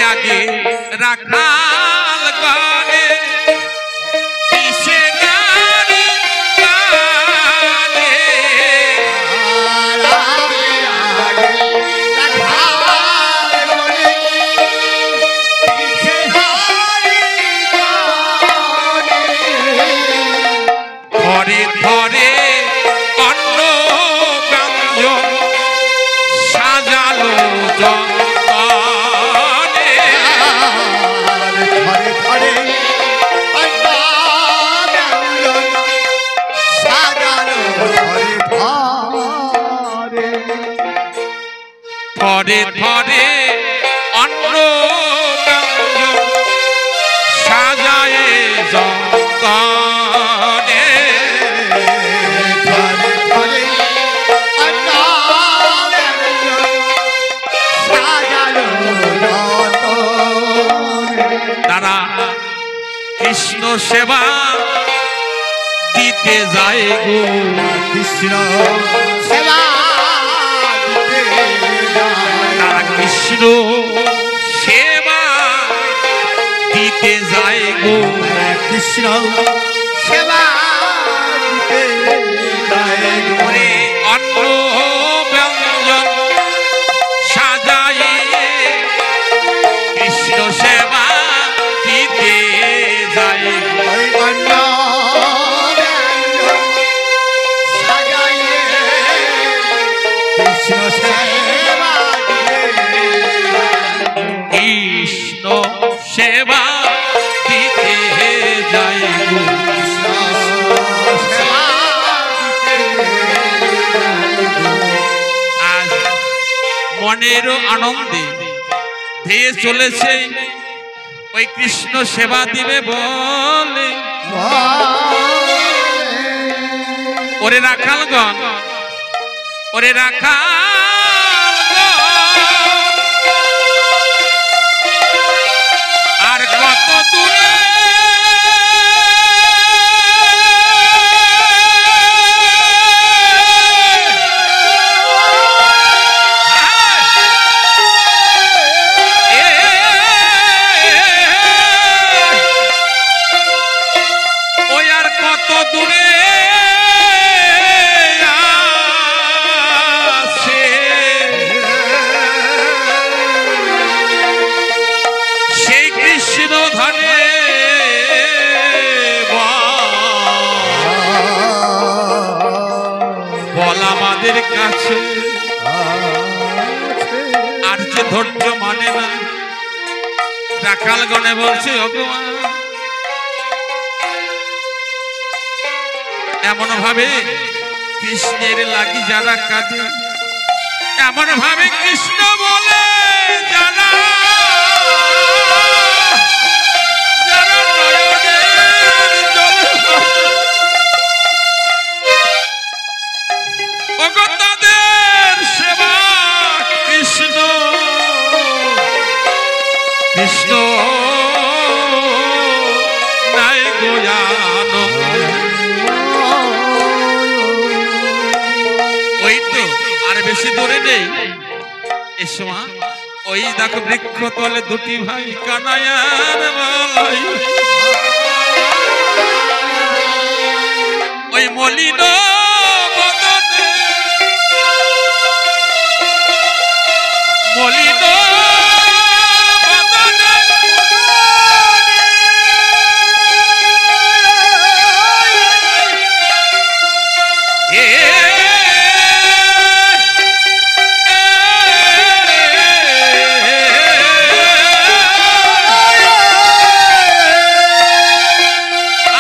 আগে রাখাল গনে কিসে গাড়ি গানে ধরে ধরে অন্ন ব্যঞ্জন সাজালো যতনে ধরে ধরে অন্ন ব্যঞ্জন সাজালো ধরে ধরে ধরে ধরে অন্ন ব্যঞ্জন সাজায় যতনে ধরে ধরে অন্ন ব্যঞ্জন সাজালো যতনে তারা কৃষ্ণ সেবা দিতে যায় গো কৃষ্ণ সেবা দিতে যায় তারা কৃষ্ণ সেবা দিতে যায় গো কৃষ্ণ সেবা দিতে যায় ওরে অন্ন ব্যঞ্জন সাজায়ে কৃষ্ণ সেবা দিতে যায় গো। ওই অন্ন ব্যঞ্জন সাজাইয়ে কৃষ্ণ সেবা দিতে কৃষ্ণ সেবা দিতে যায় গো। সেবা আজ মনেরও আনন্দে ধেয়ে চলেছে ওই কৃষ্ণ সেবা দিবে বলে ওরে রাখালগণ ওরে রাখালগণ আর কত দূরে ওই আর কত দূরে আছে সেই কৃষ্ণ ধনে বল আমাদের কাছে আর যে ধৈর্য মানে না রাখালগণে বলছে ভগবান এমন ভাবে কৃষ্ণের লাগি যারা কাঁদে এমন ভাবে কৃষ্ণ বলে যারা যারা নয়নের জল ওগো তাদের সেবা কৃষ্ণ কৃষ্ণ নাই গোয়ানো ওই তো আর বেশি দূরে নেই এসো মা ওই দেখো বৃক্ষ তলে দুটি ভাই কানায়ার বলাই ওই মলিন বদনে মলিন বদনে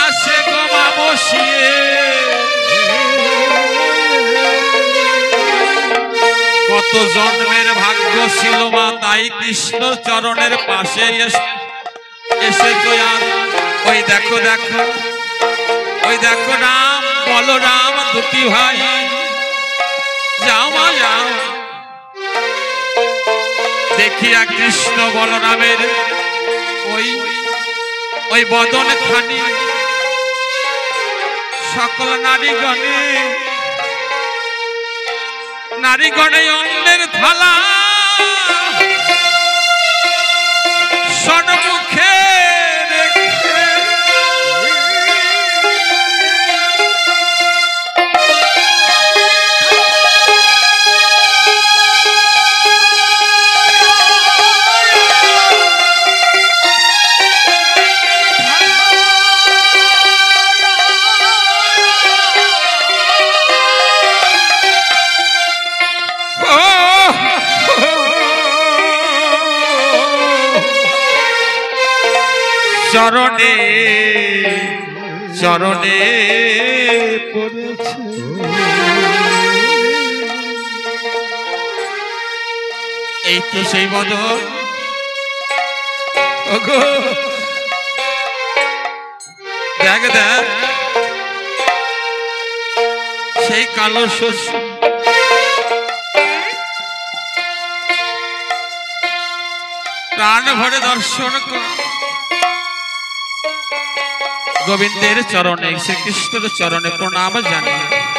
আসে গো মা বসিয়ে কত জন্মের ভাগ্য ছিল মা তাই কৃষ্ণ চরণের পাশে এসে ওই দেখো দেখো ওই দেখো রাম বলরাম দুটি ভাই যাও মা যাও দেখিয়া কৃষ্ণ বলরামের ওই ওই বদন খানি সকল নারীগণে অন্যের থালা সন্মুখে রেখে চরণে চরণে পড়েছে। এই তো সেই বদন, ওগো দেখ দেখ সেই কালো শস্য প্রাণ ভরে দর্শন কর। গোবিন্দের চরণে শ্রীকৃষ্ণের চরণে প্রণাম জানি।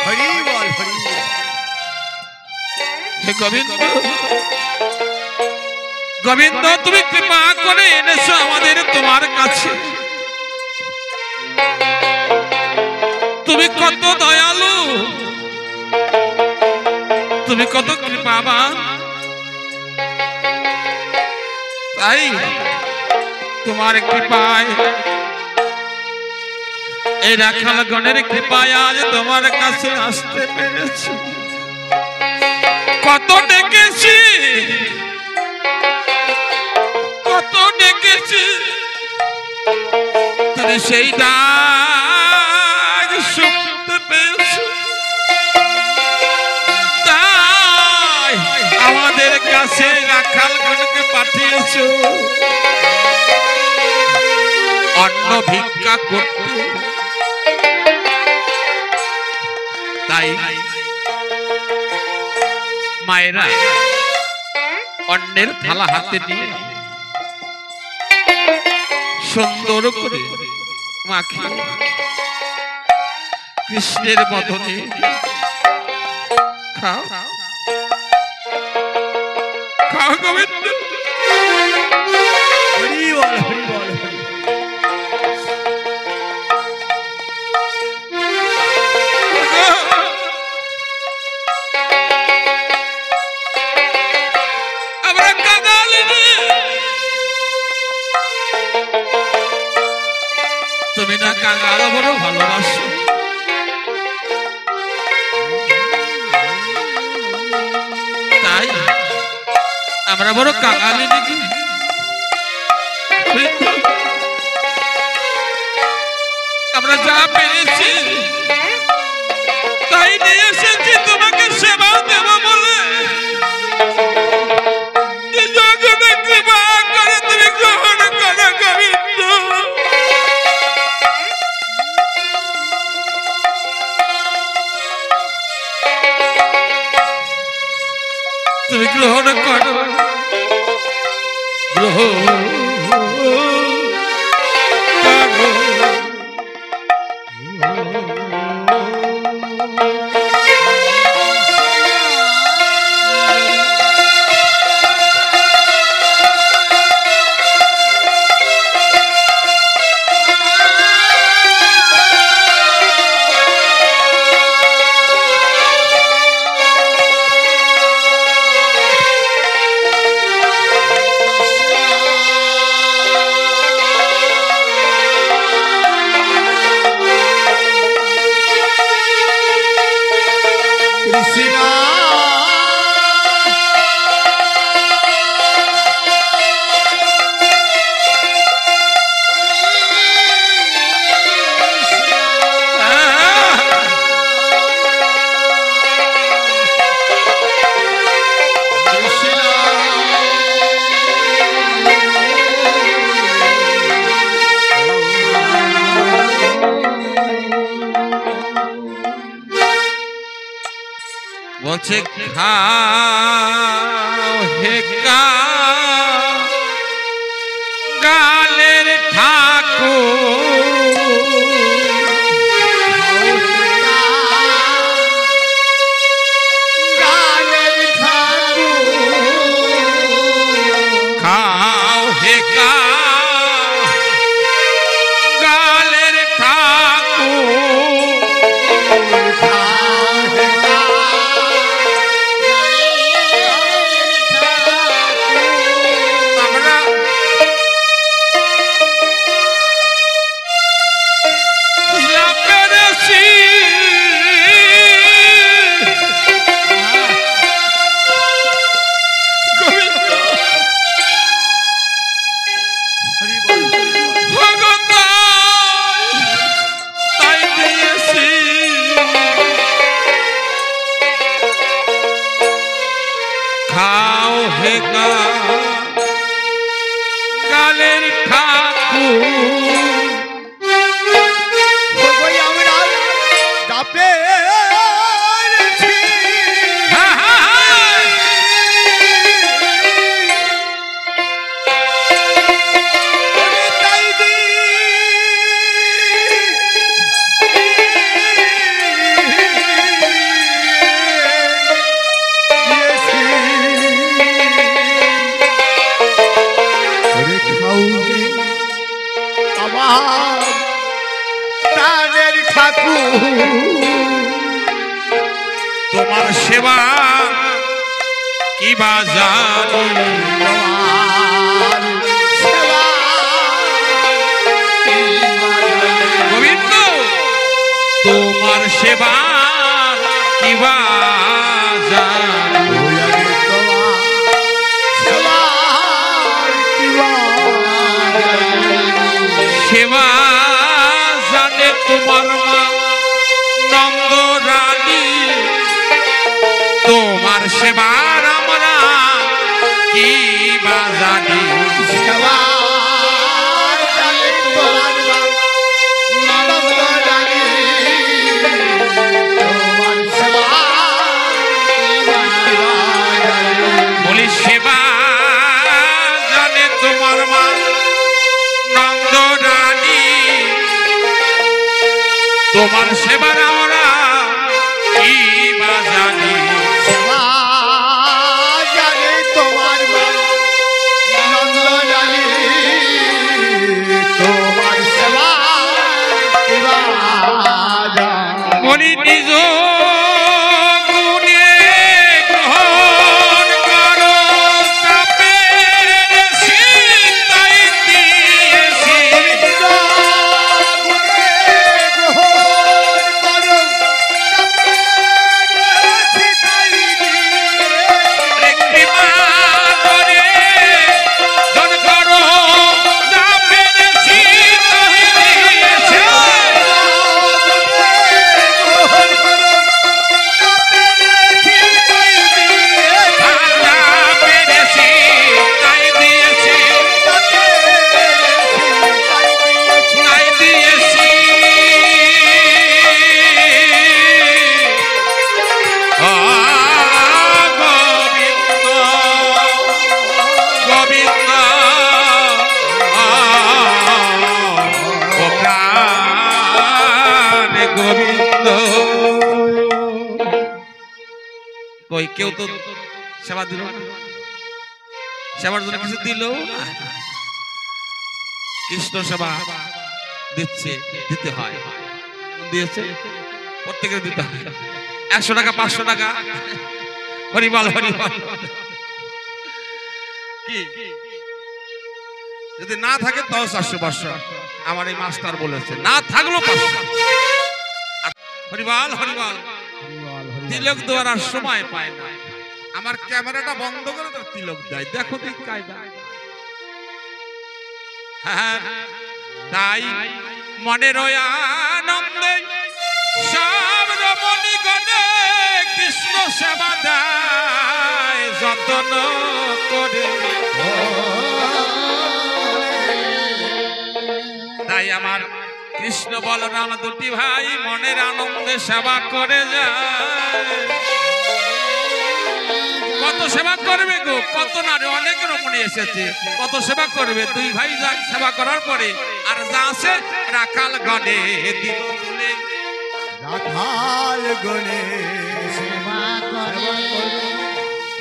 হরি বল হরি বল। হে গোবিন্দ, গোবিন্দ তুমি কৃপা করে এনেছো আমাদের তোমার কাছে। তুমি কত দয়ালু, তুমি কত কৃপাবান। তাই তোমার কৃপায়, এই রাখাল গণের কৃপায় আজ তোমার কাছে আসতে পেরেছি। কত ডেকেছি, কত ডেকেছি, তুমি সেই ডাক শুনতে পেয়েছো। তাই আমাদের কাছে রাখাল গণকে পাঠিয়েছো অন্ন ভিক্ষা করতে। তাই মায়েরা অন্যের থালা হাতে নিয়ে সুন্দর করে মাখি কৃষ্ণের বদনে খাও খাও গোবিন্দ। হরি বল হরি বল হরি। তুমি না কাঙাল বড় ভালোবাসো, তাই আমরা বড় কাঙালি নাকি? আমরা যা পেরেছি তাই নিয়ে এসেছি তোমাকে সেবা দেব বলে। কৃপা করে তুমি গ্রহণ করো গোবিন্দ। তুমি গ্রহণ করো, গ্রহণ করো। বলছে খাও হে গালের ঠাকুর, খাও হে খাও হে গালের ঠাকুর আমরা যাবে তোমার সেবা কি বাজার গোবিন্দ তোমার সেবা কি বাজার সেবা জানে তোমার মা নন্দ রানী তোমার সেবার আমরা কি বাজানি বলি সেবা জানে তোমার মা নন্দ রানী তোমার সেবার আমরা কি বাজানি বলি নিজ গুণে গ্রহণ করো চাপের সিতাই দিয়েছি কই কেউ তো সেবা দিল না সেবার জন্য কিছু দিল কৃষ্ণ সেবা দিচ্ছে দিতে হয় দিয়েছে প্রত্যেকের দিতে হয় 100 টাকা 500 টাকা হরিবল হরিবল কি যদি না থাকে তাও 400 আমার এই মাস্টার বলেছে না থাকলো 500 হরিবল হরিবল তিলক দেওয়ার সময় পায় না আমার ক্যামেরাটা বন্ধ করে তো তিলক দেয় দেখো ঠিক কায়দা হ্যাঁ তাই মনের আনন্দে সব রমণী গণে কৃষ্ণ সেবা দেয় যত্ন করে তাই আমার কৃষ্ণ বলরাম দুটি ভাই মনের আনন্দে সেবা করে যায় কত সেবা করবে গো কত না অনেক রমণী এসেছে কত সেবা করবে দুই ভাই যাক সেবা করার পরে আর যা আছে রাখাল গণে দিল তুলে রাখাল গণে সেবা করে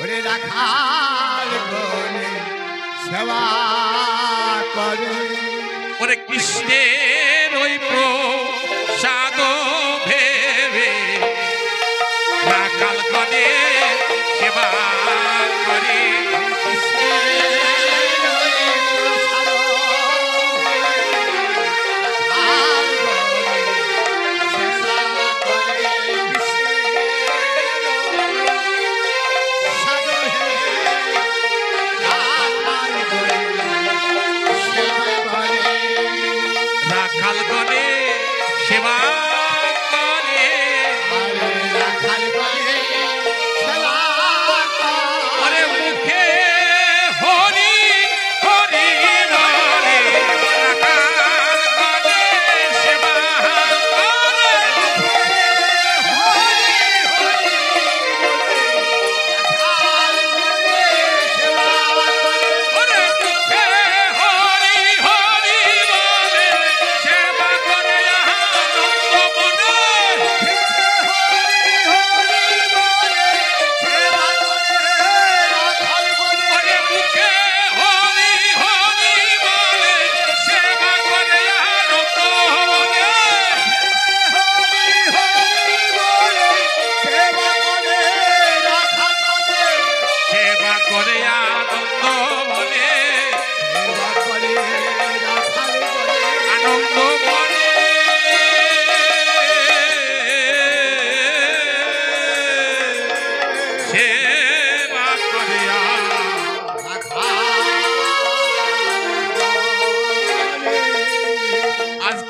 ওরে রাখাল গণে সেবা করে ওরে কৃষ্ণের ওই প্রসাদ ভেবে রাখাল গণে সেবা করে রাখাল গণে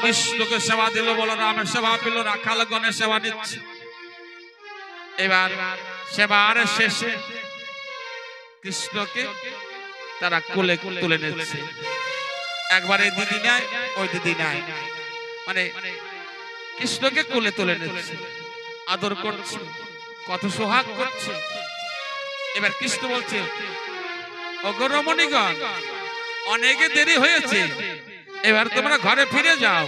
কৃষ্ণকে সেবা দিল, বলরামের সেবা পেল, রাখাল গণের সেবা দিচ্ছে। এবার সেবার শেষে কৃষ্ণকে তারা কোলে তুলে নিচ্ছে। একবার এই দিদি নেয়, ওই দিদি নেয়, মানে কৃষ্ণকে কোলে তুলে নিচ্ছে, আদর করছে, কত সোহাগ করছে। এবার কৃষ্ণ বলছে, ওগো রমণীগণ, অনেক দেরি হয়েছে, এবার তোমরা ঘরে ফিরে যাও।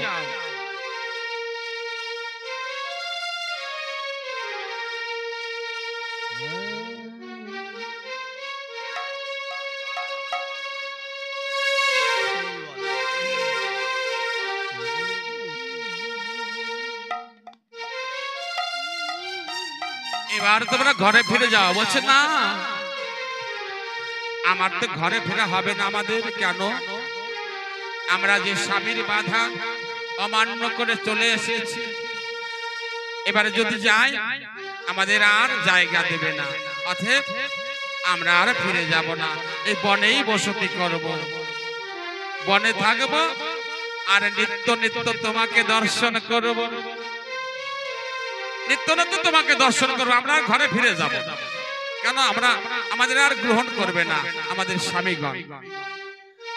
এবার তোমরা ঘরে ফিরে যাও। বলছে না, আমার তো ঘরে ফেরা হবে না। আমাদের কেন? আমরা যে স্বামীর বাধা অমান্য করে চলে এসেছি, এবারে যদি যাই আমাদের আর জায়গা দেবে না, অতএব আমরা আর ফিরে যাব না। এই বনেই বসতি করব, বনে থাকব, আর নিত্য নিত্য তোমাকে দর্শন করব, নিত্য নিত্য তোমাকে দর্শন করবো। আমরা ঘরে ফিরে যাব কেন? আমরা আমাদের আর গ্রহণ করবে না আমাদের স্বামীগণ।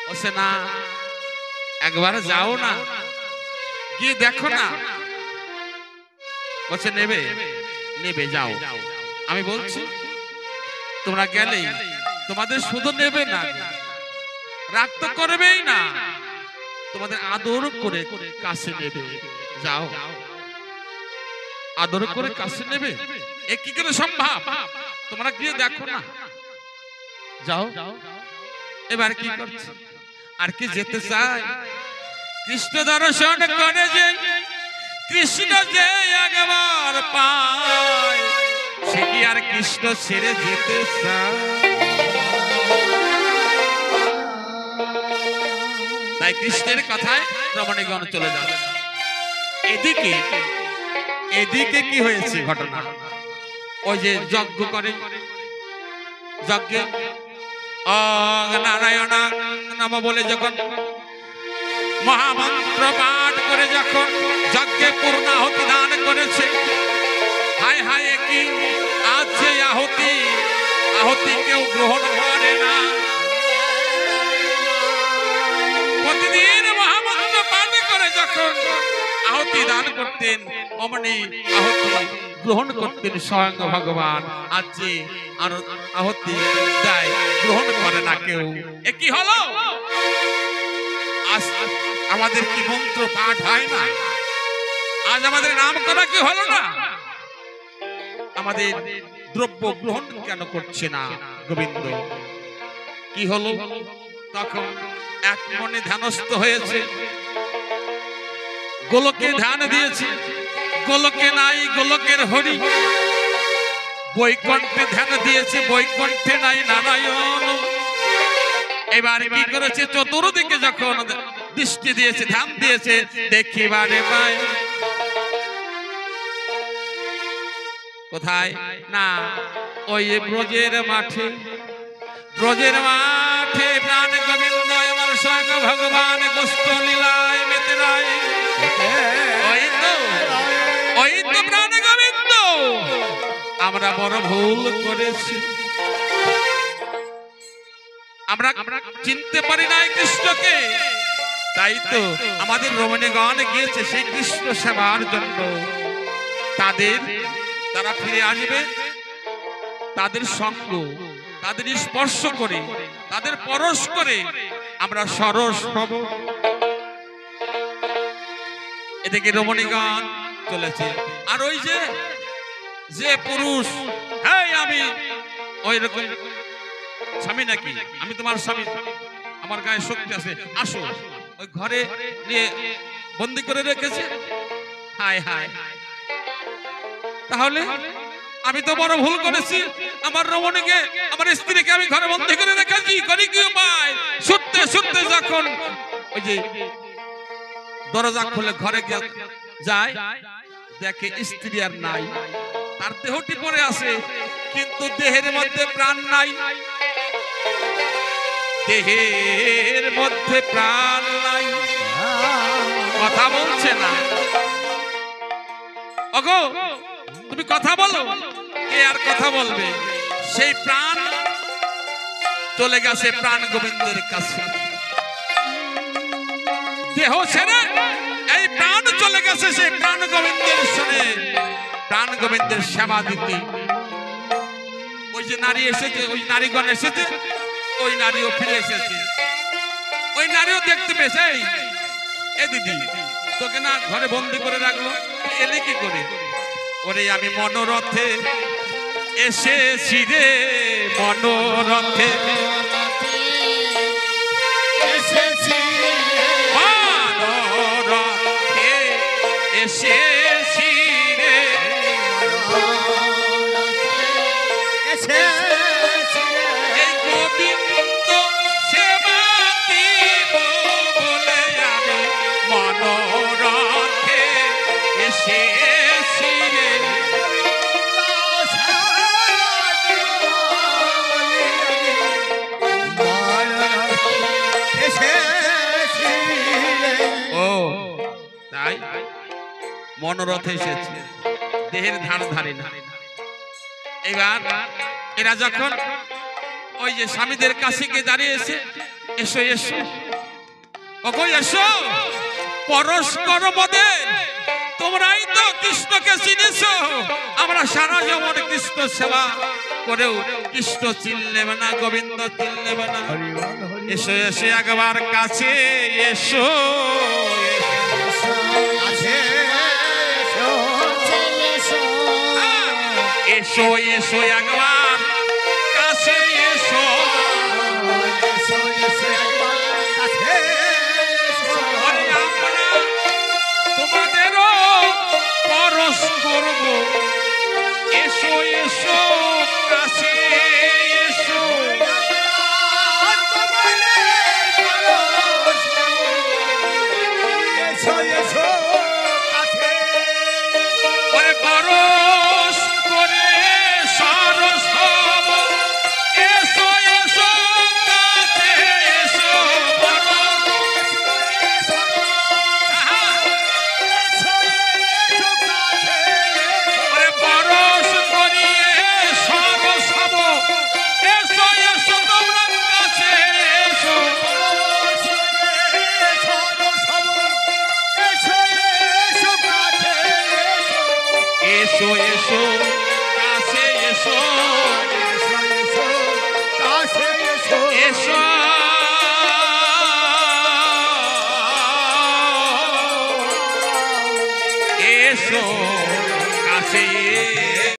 বলছে না, একবার যাও না, গিয়ে দেখো না। বলছে নেবে, নেবে, যাও। আমি বলছি তোমরা গেলেই তোমাদের শুধু নেবে না, রাগ তো করবেই না, তোমাদের আদর করে কাছে নেবে। যাও, আদর করে কাছে নেবে। এ কি করে সম্ভব? তোমরা গিয়ে দেখো না, যাও। এবার কি করছে? আর কি যেতে চায়? কৃষ্ণ দর্শন করে যে কৃষ্ণ যে একবার পায়, সে কি আর কৃষ্ণ ছেড়ে যেতে চায়? তাই কৃষ্ণের কথায় রমণীগণ চলে যাবে। এদিকে এদিকে কি হয়েছে ঘটনা? ওই যে যজ্ঞ করে, যজ্ঞে নারায়ণ নাম বলে যখন মহামন্ত্র পাঠ করে যখন যজ্ঞে পূর্ণাহুতি দান করেছে, হায় হায় কি আছে আহুতি, আহুতি কেউ গ্রহণ করে না। প্রতিদিন মহামন্ত্র পাঠ করে যখন আহুতি দান করতেন, অমনি আহুতি গ্রহণ করতেন স্বয়ং ভগবান। আজ যে আহুতি দেয়, গ্রহণ করে না কেউ। এ কি হলো? আজ আমাদের কি মন্ত্র পাঠ হয় না? আজ আমাদের নাম করা কি হলো না? আমাদের দ্রব্য গ্রহণ কেন করছে না গোবিন্দ? কি হলো? তখন এক মনে ধ্যানস্থ হয়েছে, গোলকে ধ্যান দিয়েছে। গোলকে নাই গোলকের হরি, বৈকুণ্ঠে ধ্যান দিয়েছে, বৈকুণ্ঠে নাই নারায়ণ। এবার কি করেছে? চতুর্দিকে যখন দৃষ্টি দিয়েছে, ধ্যান দিয়েছে, দেখিবারে পায় কোথায়? না, ওই ব্রজের মাঠে, ব্রজের মাঠে প্রাণ গোবিন্দ আমার স্বয়ং ভগবান গোষ্ঠ লীলায় মেতে রায়। ওই তো প্রাণ গোবিন্দ। আমরা বড় ভুল করেছি, আমরা চিনতে পারি নাই কৃষ্ণকে। তাই তো আমাদের রমণীগণ গিয়েছে সেই কৃষ্ণ সেবার জন্য। তারা ফিরে আসবে, তাদের সঙ্গ, তাদের স্পর্শ করে, তাদের পরশ করে আমরা সরস হব। এদিকে রমণীগণ চলেছে। আর ওই যে পুরুষ, হ্যাঁ আমি ওই রকম স্বামী নাকি, আমি তোমার স্বামী, আমার গায়ে শক্তি আছে, আসো। ওই ঘরে নিয়ে বন্দি করে রেখেছে। হায় হায়, তাহলে আমি তো বড় ভুল করেছি। আমার রমণীকে, আমার স্ত্রীকে আমি ঘরে বন্দি করে রেখেছি। করি কি উপায়? শুনতে শুনতে যখন ওই যে দরজা খুলে ঘরে যায়, দেখে স্ত্রী আর নাই, তার দেহটি পড়ে আছে, কিন্তু দেহের মধ্যে প্রাণ নাই। দেহের মধ্যে প্রাণ নাই। কথা বলছে না। ওগো তুমি কথা বলো। কে আর কথা বলবে? সেই প্রাণ চলে গেছে প্রাণ গোবিন্দের কাছে। দেহ ছেড়ে এই প্রাণ চলে গেছে সেই প্রাণ গোবিন্দের শুনে প্রাণ গোবিন্দের সেবা দিতে। ওই যে নারী এসেছে, ওই নারীগণ এসেছে, ওই নারীও ফিরে এসেছে। ওই নারীও দেখতে পেয়েছে এ দিদি তোকে না ঘরে বন্দি করে রাখলো, এলি কি করে? ওরে আমি মনোরথে এসেছি রে, মনোরথে এসেছি, মনোরথে এসেছি রে, এসেছি এই গোবিন্দ সেবা দিব বলে আমি মনোরথে এসেছি রে। ও তাই মনোরথে এসেছে, দেহের ধার ধারে না। এবার এরা যখন ওই যে স্বামীদের কাছে গিয়ে দাঁড়িয়েছে, এসো এসো ওগো এসো, পরস্পর মদের তোমরাই তো কৃষ্ণকে চিনেছো। আমরা সারা জীবন কৃষ্ণ সেবা করেও কৃষ্ণ চিনলে না, গোবিন্দ চিনলে না। এসো এসে একবার কাছে এসো, এসো এসো একবার